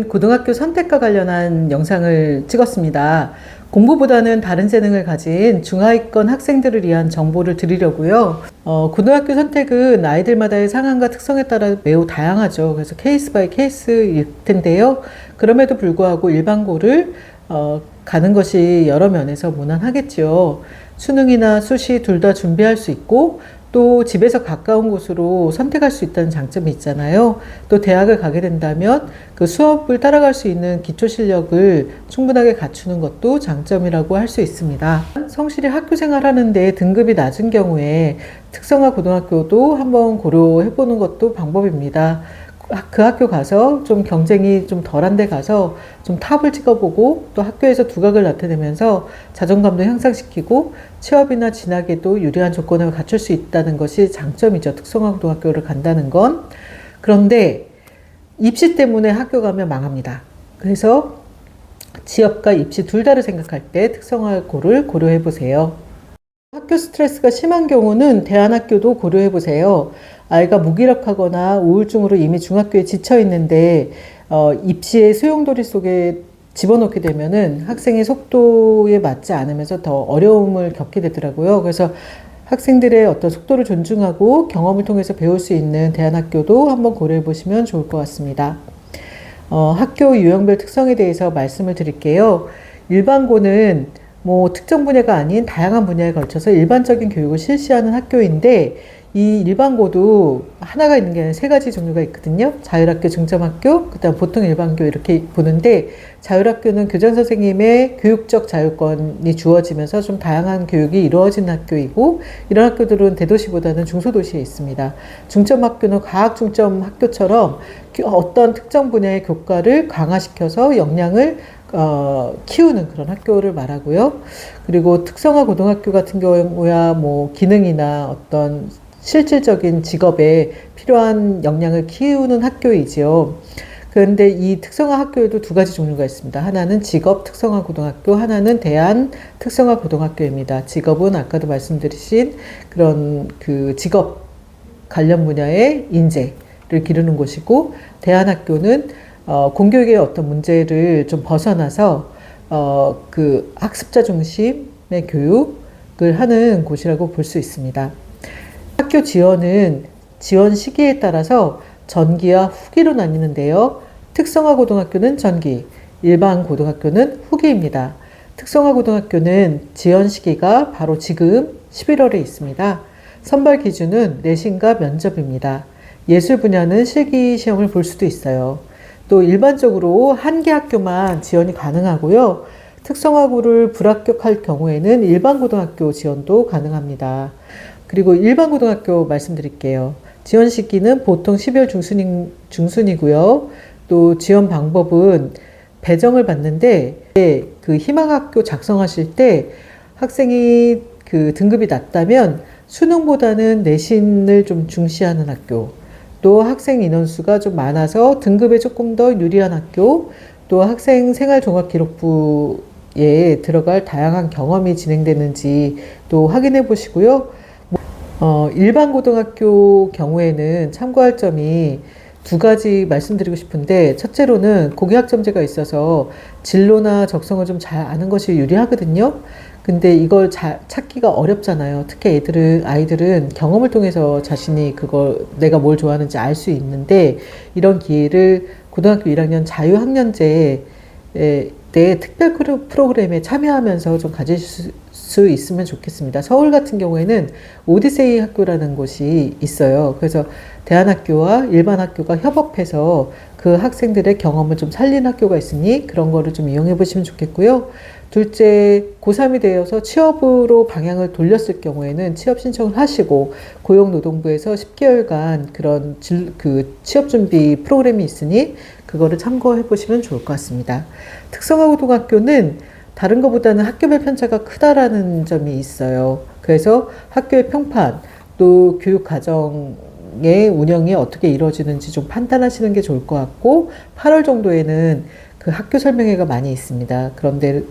고등학교 선택과 관련한 영상을 찍었습니다. 공부보다는 다른 재능을 가진 중하위권 학생들을 위한 정보를 드리려고요. 고등학교 선택은 아이들마다의 상황과 특성에 따라 매우 다양하죠. 그래서 케이스 바이 케이스일 텐데요. 그럼에도 불구하고 일반고를 가는 것이 여러 면에서 무난하겠죠. 수능이나 수시 둘 다 준비할 수 있고 또 집에서 가까운 곳으로 선택할 수 있다는 장점이 있잖아요. 또 대학을 가게 된다면 그 수업을 따라갈 수 있는 기초 실력을 충분하게 갖추는 것도 장점이라고 할 수 있습니다. 성실히 학교 생활하는데 등급이 낮은 경우에 특성화 고등학교도 한번 고려해 보는 것도 방법입니다. 그 학교 가서 좀 경쟁이 좀 덜한 데 가서 좀 탑을 찍어보고 또 학교에서 두각을 나타내면서 자존감도 향상시키고 취업이나 진학에도 유리한 조건을 갖출 수 있다는 것이 장점이죠. 특성화 고등학교를 간다는 건. 그런데 입시 때문에 학교 가면 망합니다. 그래서 취업과 입시 둘 다를 생각할 때 특성화고를 고려해 보세요. 학교 스트레스가 심한 경우는 대안학교도 고려해 보세요. 아이가 무기력하거나 우울증으로 이미 중학교에 지쳐 있는데 입시의 소용돌이 속에 집어넣게 되면은 학생의 속도에 맞지 않으면서 더 어려움을 겪게 되더라고요. 그래서 학생들의 어떤 속도를 존중하고 경험을 통해서 배울 수 있는 대안학교도 한번 고려해 보시면 좋을 것 같습니다. 학교 유형별 특성에 대해서 말씀을 드릴게요. 일반고는 뭐 특정 분야가 아닌 다양한 분야에 걸쳐서 일반적인 교육을 실시하는 학교인데 이 일반고도 하나가 있는 게 아니라 세 가지 종류가 있거든요. 자율학교, 중점학교, 그다음 보통 일반교 이렇게 보는데 자율학교는 교장선생님의 교육적 자율권이 주어지면서 좀 다양한 교육이 이루어지는 학교이고 이런 학교들은 대도시보다는 중소도시에 있습니다. 중점학교는 과학중점 학교처럼 어떤 특정 분야의 교과를 강화시켜서 역량을 키우는 그런 학교를 말하고요. 그리고 특성화 고등학교 같은 경우야 뭐 기능이나 어떤 실질적인 직업에 필요한 역량을 키우는 학교이지요. 그런데 이 특성화 학교에도 두 가지 종류가 있습니다. 하나는 직업 특성화 고등학교, 하나는 대안 특성화 고등학교입니다. 직업은 아까도 말씀드린 그런 그 직업 관련 분야의 인재를 기르는 곳이고, 대안 학교는 공교육의 어떤 문제를 좀 벗어나서 그 학습자 중심의 교육을 하는 곳이라고 볼 수 있습니다. 학교 지원은 지원 시기에 따라서 전기와 후기로 나뉘는데요. 특성화 고등학교는 전기, 일반 고등학교는 후기입니다. 특성화 고등학교는 지원 시기가 바로 지금 11월에 있습니다. 선발 기준은 내신과 면접입니다. 예술 분야는 실기 시험을 볼 수도 있어요. 또 일반적으로 한 개 학교만 지원이 가능하고요. 특성화고를 불합격할 경우에는 일반 고등학교 지원도 가능합니다. 그리고 일반 고등학교 말씀드릴게요. 지원 시기는 보통 12월 중순이고요. 또 지원 방법은 배정을 받는데 그 희망학교 작성하실 때 학생이 그 등급이 낮다면 수능보다는 내신을 좀 중시하는 학교, 또 학생 인원수가 좀 많아서 등급에 조금 더 유리한 학교, 또 학생 생활종합기록부에 들어갈 다양한 경험이 진행되는지 또 확인해 보시고요. 일반 고등학교 경우에는 참고할 점이 두 가지 말씀드리고 싶은데, 첫째로는 고교학점제가 있어서 진로나 적성을 좀 잘 아는 것이 유리하거든요. 근데 이걸 찾기가 어렵잖아요. 특히 아이들은 경험을 통해서 자신이 내가 뭘 좋아하는지 알 수 있는데, 이런 기회를 고등학교 1학년 자유학년제에 특별 프로그램에 참여하면서 좀 가질 수 있으면 좋겠습니다. 서울 같은 경우에는 오디세이 학교라는 곳이 있어요. 그래서 대안학교와 일반 학교가 협업해서 그 학생들의 경험을 좀 살린 학교가 있으니 그런 거를 좀 이용해 보시면 좋겠고요. 둘째, 고3이 되어서 취업으로 방향을 돌렸을 경우에는 취업 신청을 하시고 고용노동부에서 10개월간 그런 취업 준비 프로그램이 있으니 그거를 참고해 보시면 좋을 것 같습니다. 특성화 고등학교는 다른 것보다는 학교별 편차가 크다라는 점이 있어요. 그래서 학교의 평판, 또 교육 과정 학생의 운영이 어떻게 이루어지는지 좀 판단하시는 게 좋을 것 같고 8월 정도에는 그 학교 설명회가 많이 있습니다. 그런 데를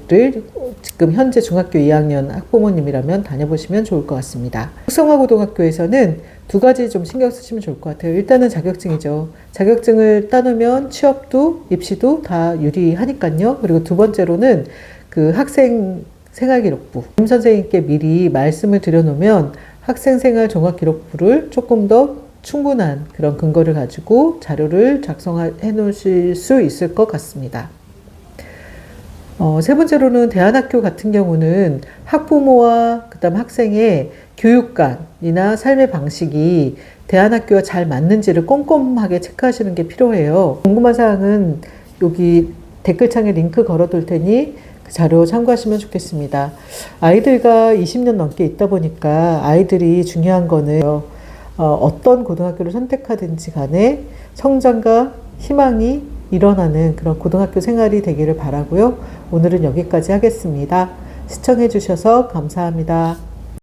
지금 현재 중학교 2학년 학부모님이라면 다녀보시면 좋을 것 같습니다. 특성화고등학교에서는 두 가지 좀 신경 쓰시면 좋을 것 같아요. 일단은 자격증이죠. 자격증을 따놓으면 취업도 입시도 다 유리하니까요. 그리고 두 번째로는 그 학생 생활기록부. 임 선생님께 미리 말씀을 드려놓으면 학생생활 종합기록부를 조금 더 충분한 그런 근거를 가지고 자료를 작성해 놓으실 수 있을 것 같습니다. 세 번째로는 대안학교 같은 경우는 학부모와 그다음 학생의 교육관이나 삶의 방식이 대안학교와 잘 맞는지를 꼼꼼하게 체크하시는 게 필요해요. 궁금한 사항은 여기 댓글창에 링크 걸어둘 테니 그 자료 참고하시면 좋겠습니다. 아이들과 20년 넘게 있다 보니까 아이들이 중요한 거는 어떤 고등학교를 선택하든지 간에 성장과 희망이 일어나는 그런 고등학교 생활이 되기를 바라고요. 오늘은 여기까지 하겠습니다. 시청해 주셔서 감사합니다.